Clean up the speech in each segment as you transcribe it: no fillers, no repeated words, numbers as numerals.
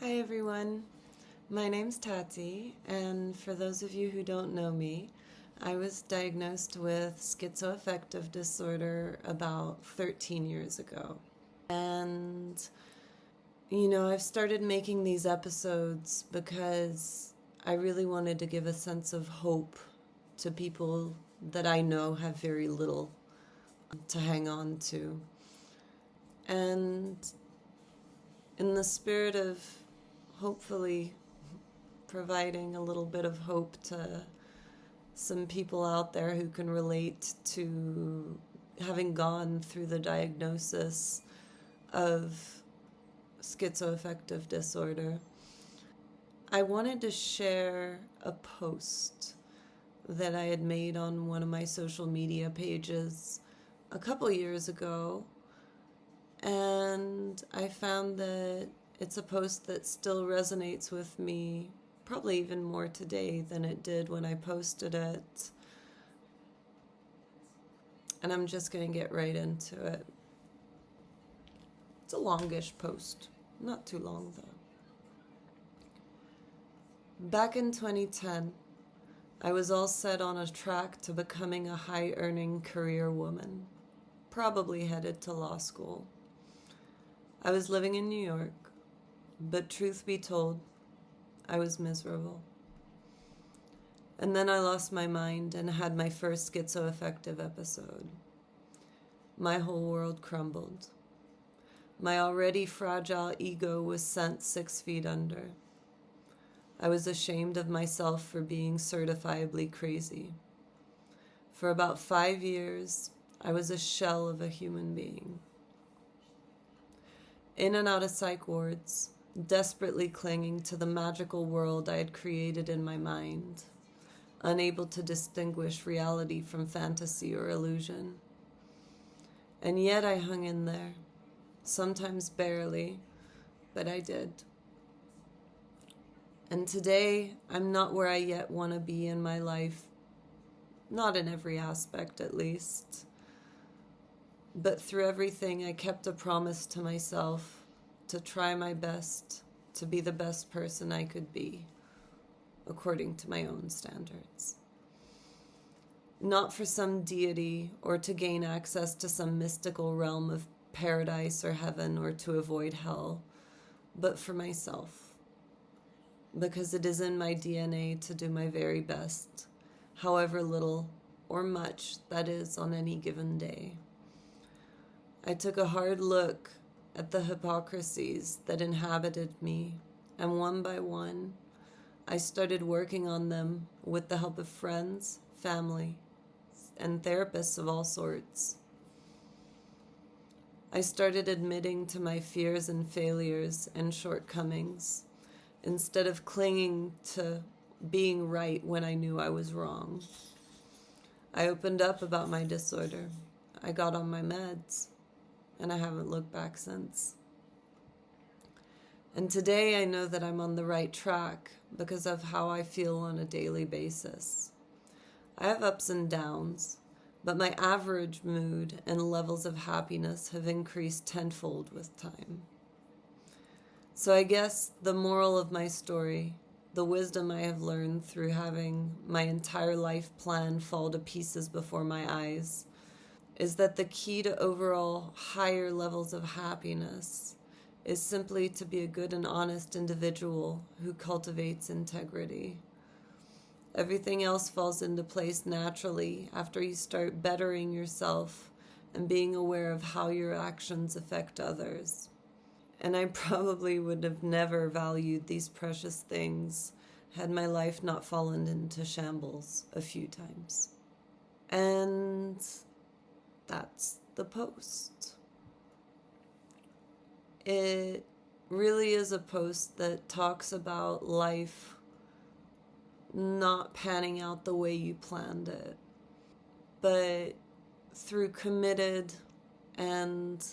Hi everyone, my name's Tati, and for those of you who don't know me, I was diagnosed with schizoaffective disorder about 13 years ago. And, I've started making these episodes because I really wanted to give a sense of hope to people that I know have very little to hang on to. And in the spirit of hopefully providing a little bit of hope to some people out there who can relate to having gone through the diagnosis of schizoaffective disorder, I wanted to share a post that I had made on one of my social media pages a couple years ago, and I found that it's a post that still resonates with me probably even more today than it did when I posted it. And I'm just going to get right into it. It's a longish post, not too long though. Back in 2010, I was all set on a track to becoming a high-earning career woman, probably headed to law school. I was living in New York, but truth be told, I was miserable. And then I lost my mind and had my first schizoaffective episode. My whole world crumbled. My already fragile ego was sent 6 feet under. I was ashamed of myself for being certifiably crazy. For about 5 years, I was a shell of a human being. In and out of psych wards, desperately clinging to the magical world I had created in my mind, unable to distinguish reality from fantasy or illusion. And yet I hung in there, sometimes barely, but I did. And today, I'm not where I yet want to be in my life, not in every aspect at least. But through everything, I kept a promise to myself to try my best to be the best person I could be, according to my own standards. Not for some deity or to gain access to some mystical realm of paradise or heaven or to avoid hell, but for myself. Because it is in my DNA to do my very best, however little or much that is on any given day. I took a hard look at the hypocrisies that inhabited me, and one by one, I started working on them with the help of friends, family, and therapists of all sorts. I started admitting to my fears and failures and shortcomings, instead of clinging to being right when I knew I was wrong. I opened up about my disorder. I got on my meds, and I haven't looked back since. And today I know that I'm on the right track because of how I feel on a daily basis. I have ups and downs, but my average mood and levels of happiness have increased tenfold with time. So I guess the moral of my story, the wisdom I have learned through having my entire life plan fall to pieces before my eyes, is that the key to overall higher levels of happiness is simply to be a good and honest individual who cultivates integrity. Everything else falls into place naturally after you start bettering yourself and being aware of how your actions affect others. And I probably would have never valued these precious things had my life not fallen into shambles a few times. And that's the post. It really is a post that talks about life not panning out the way you planned it, but through committed and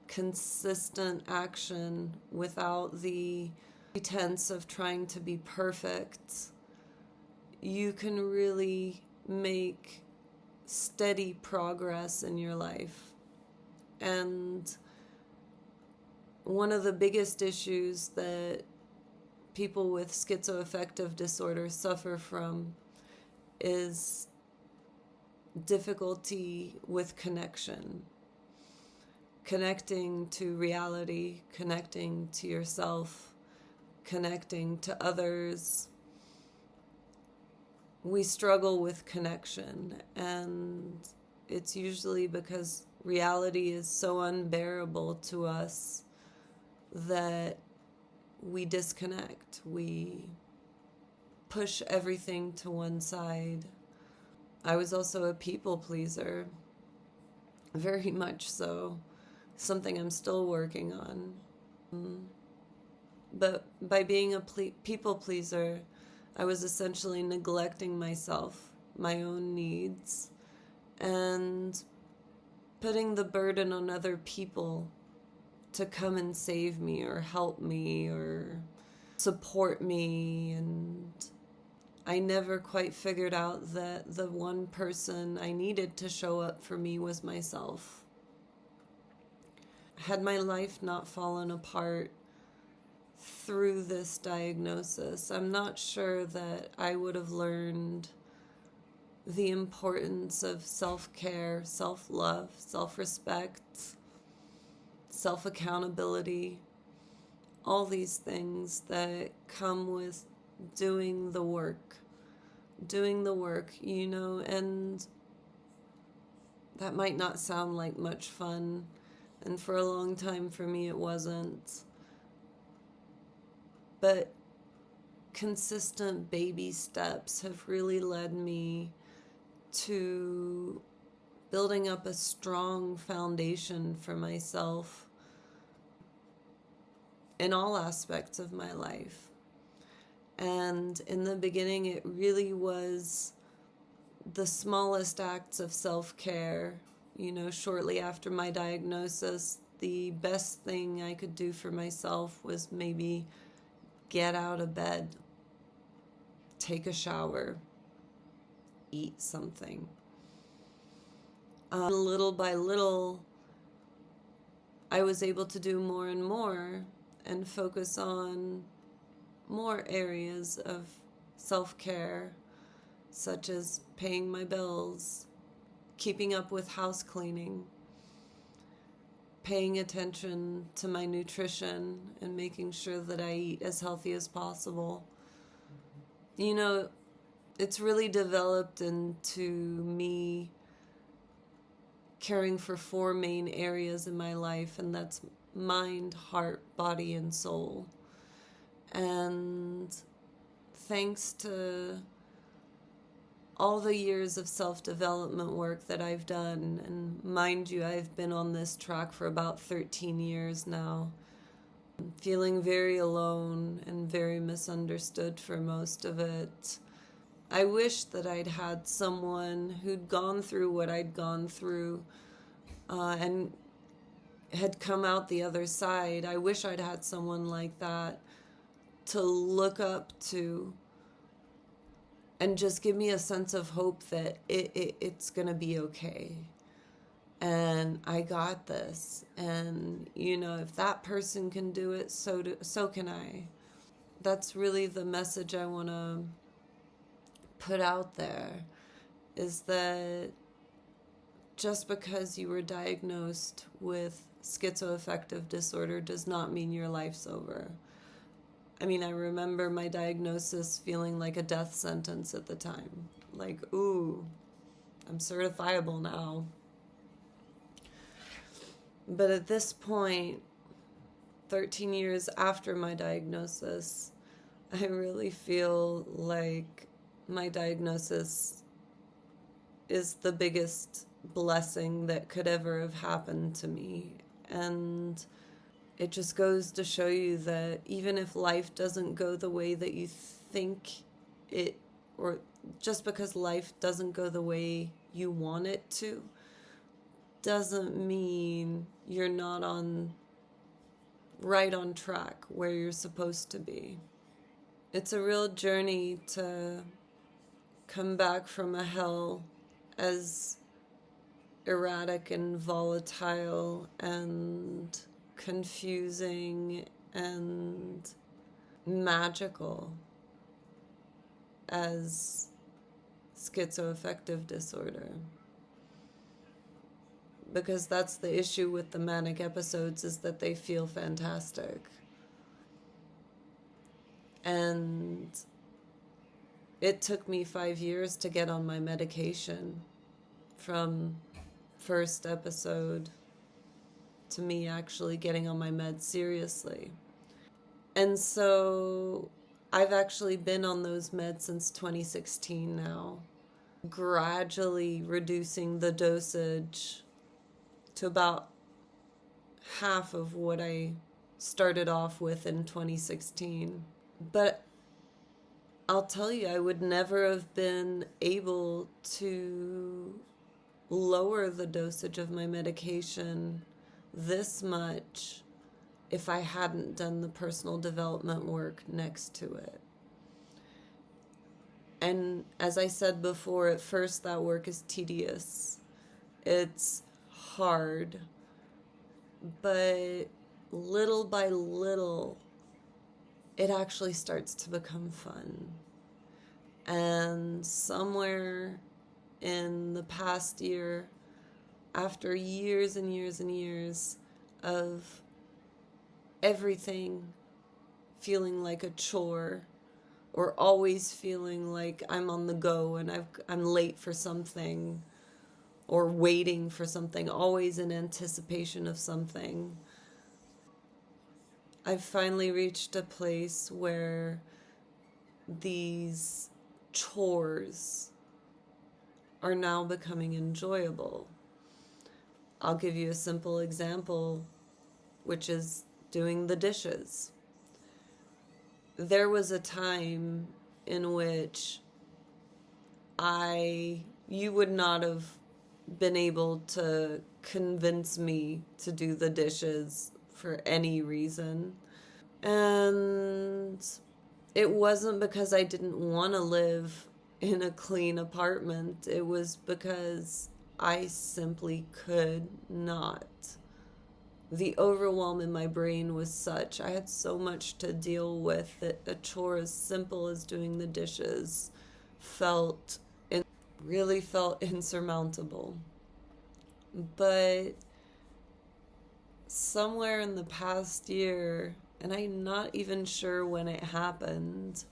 consistent action without the pretense of trying to be perfect, you can really make steady progress in your life. And one of the biggest issues that people with schizoaffective disorder suffer from is difficulty with connecting to reality, connecting to yourself, connecting to others. We struggle with connection, and it's usually because reality is so unbearable to us that we disconnect. We push everything to one side. I was also a people pleaser, very much so, something I'm still working on. But by being a people pleaser, I was essentially neglecting myself, my own needs, and putting the burden on other people to come and save me or help me or support me. And I never quite figured out that the one person I needed to show up for me was myself. Had my life not fallen apart through this diagnosis, I'm not sure that I would have learned the importance of self-care, self-love, self-respect, self-accountability, all these things that come with doing the work, and that might not sound like much fun, and for a long time for me it wasn't. But consistent baby steps have really led me to building up a strong foundation for myself in all aspects of my life. And in the beginning, it really was the smallest acts of self-care. Shortly after my diagnosis, the best thing I could do for myself was maybe get out of bed, take a shower, eat something. Little by little, I was able to do more and more and focus on more areas of self-care, such as paying my bills, keeping up with house cleaning, paying attention to my nutrition and making sure that I eat as healthy as possible. It's really developed into me caring for 4 main areas in my life, and that's mind, heart, body, and soul. And thanks to all the years of self-development work that I've done, and mind you, I've been on this track for about 13 years now, feeling very alone and very misunderstood for most of it. I wish that I'd had someone who'd gone through what I'd gone through and had come out the other side. I wish I'd had someone like that to look up to and just give me a sense of hope that it's going to be okay. And I got this. And, if that person can do it, so can I. That's really the message I want to put out there, is that just because you were diagnosed with schizoaffective disorder does not mean your life's over. I remember my diagnosis feeling like a death sentence at the time. Like, ooh, I'm certifiable now. But at this point, 13 years after my diagnosis, I really feel like my diagnosis is the biggest blessing that could ever have happened to me. And it just goes to show you that even if life doesn't go the way that you think it, or just because life doesn't go the way you want it to, doesn't mean you're not right on track where you're supposed to be. It's a real journey to come back from a hell as erratic and volatile and confusing and magical as schizoaffective disorder. Because that's the issue with the manic episodes, is that they feel fantastic. And it took me 5 years to get on my medication, from first episode to me actually getting on my meds seriously. And so I've actually been on those meds since 2016 now, gradually reducing the dosage to about half of what I started off with in 2016. But I'll tell you, I would never have been able to lower the dosage of my medication this much if I hadn't done the personal development work next to it. And as I said before, at first that work is tedious. It's hard. But little by little, it actually starts to become fun. And somewhere in the past year, after years and years and years of everything feeling like a chore, or always feeling like I'm on the go and I'm late for something, or waiting for something, always in anticipation of something, I've finally reached a place where these chores are now becoming enjoyable. I'll give you a simple example, which is doing the dishes. There was a time in which you would not have been able to convince me to do the dishes for any reason. And it wasn't because I didn't want to live in a clean apartment. It was because I simply could not. The overwhelm in my brain was such. I had so much to deal with that a chore as simple as doing the dishes really felt insurmountable. But somewhere in the past year, and I'm not even sure when it happened,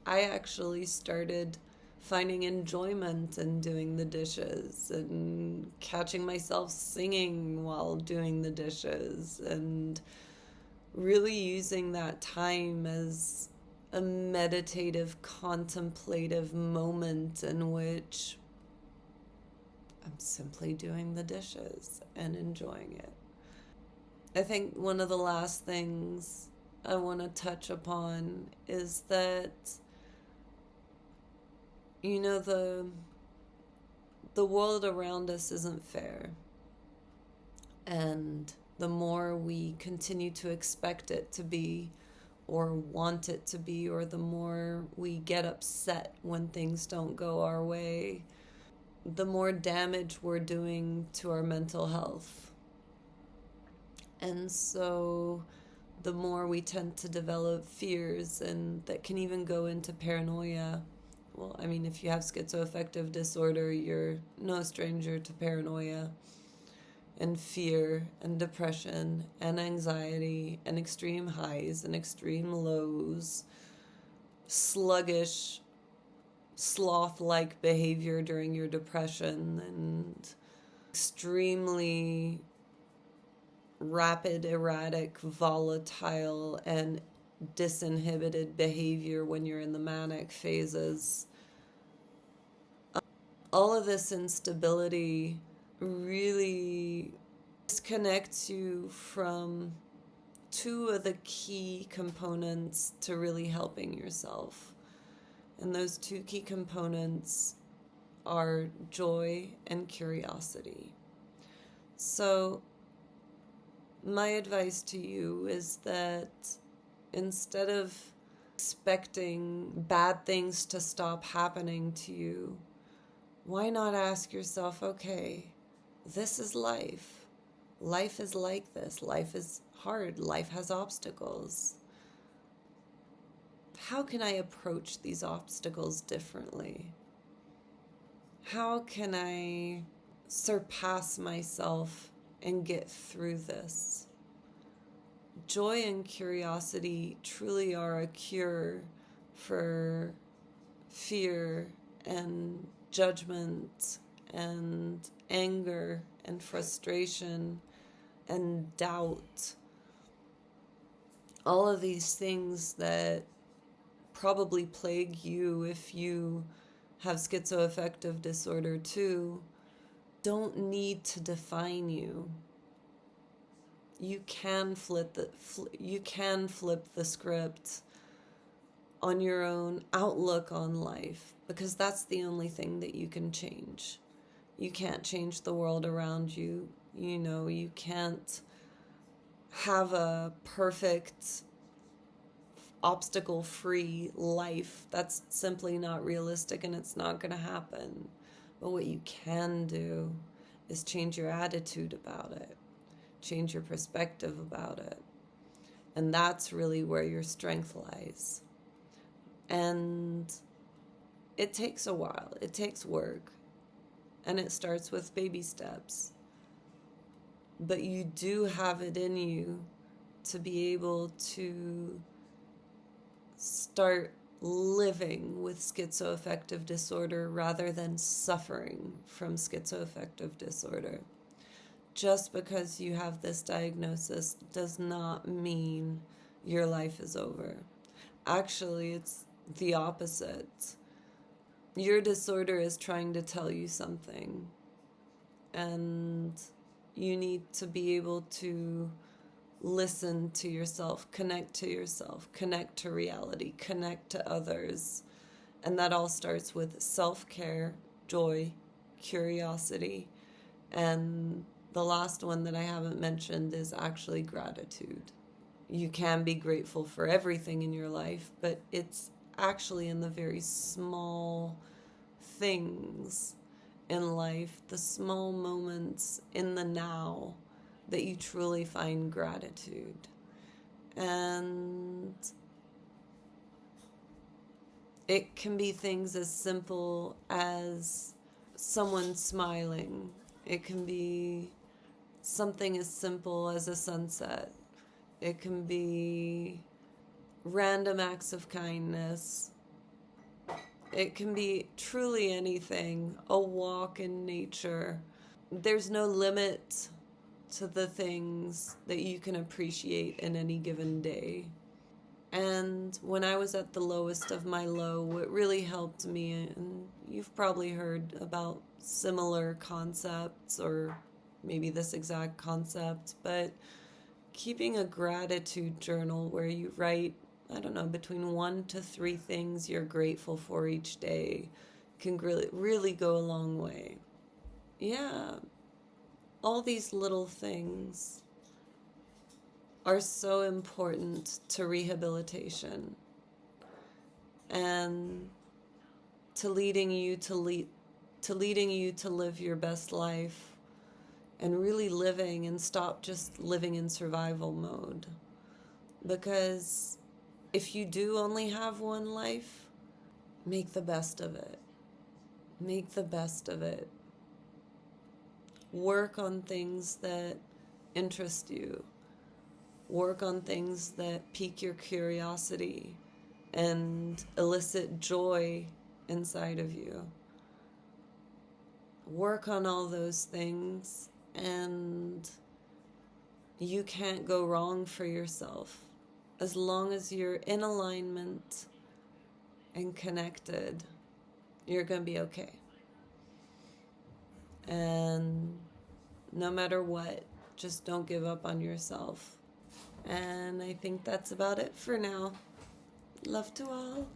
I actually started finding enjoyment in doing the dishes and catching myself singing while doing the dishes, and really using that time as a meditative, contemplative moment in which I'm simply doing the dishes and enjoying it. I think one of the last things I want to touch upon is that, you know, the world around us isn't fair. And the more we continue to expect it to be, or want it to be, or the more we get upset when things don't go our way, the more damage we're doing to our mental health. And so the more we tend to develop fears, and that can even go into paranoia. Well, I mean, if you have schizoaffective disorder, you're no stranger to paranoia and fear and depression and anxiety and extreme highs and extreme lows, sluggish, sloth-like behavior during your depression, and extremely rapid, erratic, volatile, and disinhibited behavior when you're in the manic phases. All of this instability really disconnects you from two of the key components to really helping yourself. And those two key components are joy and curiosity. So my advice to you is that instead of expecting bad things to stop happening to you, why not ask yourself, okay, this is life. Life is like this. Life is hard. Life has obstacles. how can I approach these obstacles differently? How can I surpass myself and get through this? Joy and curiosity truly are a cure for fear and judgment and anger and frustration and doubt. All of these things that probably plague you if you have schizoaffective disorder too don't need to define you. You can flip the script on your own outlook on life, because that's the only thing that you can change. You can't change the world around you. You can't have a perfect obstacle-free life. That's simply not realistic, and it's not going to happen. But what you can do is change your attitude about it, change your perspective about it. And that's really where your strength lies. And it takes a while. It takes work. And it starts with baby steps. But you do have it in you to be able to start living with schizoaffective disorder rather than suffering from schizoaffective disorder. Just because you have this diagnosis does not mean your life is over. Actually, it's the opposite. Your disorder is trying to tell you something, and you need to be able to listen to yourself, connect to reality, connect to others. And that all starts with self-care, joy, curiosity, and the last one that I haven't mentioned is actually gratitude. You can be grateful for everything in your life, but it's actually in the very small things in life, the small moments in the now, that you truly find gratitude. And it can be things as simple as someone smiling. It can be something as simple as a sunset. It can be random acts of kindness. It can be truly anything, a walk in nature. There's no limit to the things that you can appreciate in any given day. And when I was at the lowest of my low, what really helped me, and you've probably heard about similar concepts or maybe this exact concept, but keeping a gratitude journal where you write, between 1 to 3 things you're grateful for each day can really go a long way. Yeah. All these little things are so important to rehabilitation and to leading you to live your best life, and really living, and stop just living in survival mode. Because if you do only have one life, make the best of it. Make the best of it. Work on things that interest you. Work on things that pique your curiosity and elicit joy inside of you. Work on all those things, and you can't go wrong for yourself. As long as you're in alignment and connected, you're going to be okay. And no matter what, just don't give up on yourself. And I think that's about it for now. Love to all.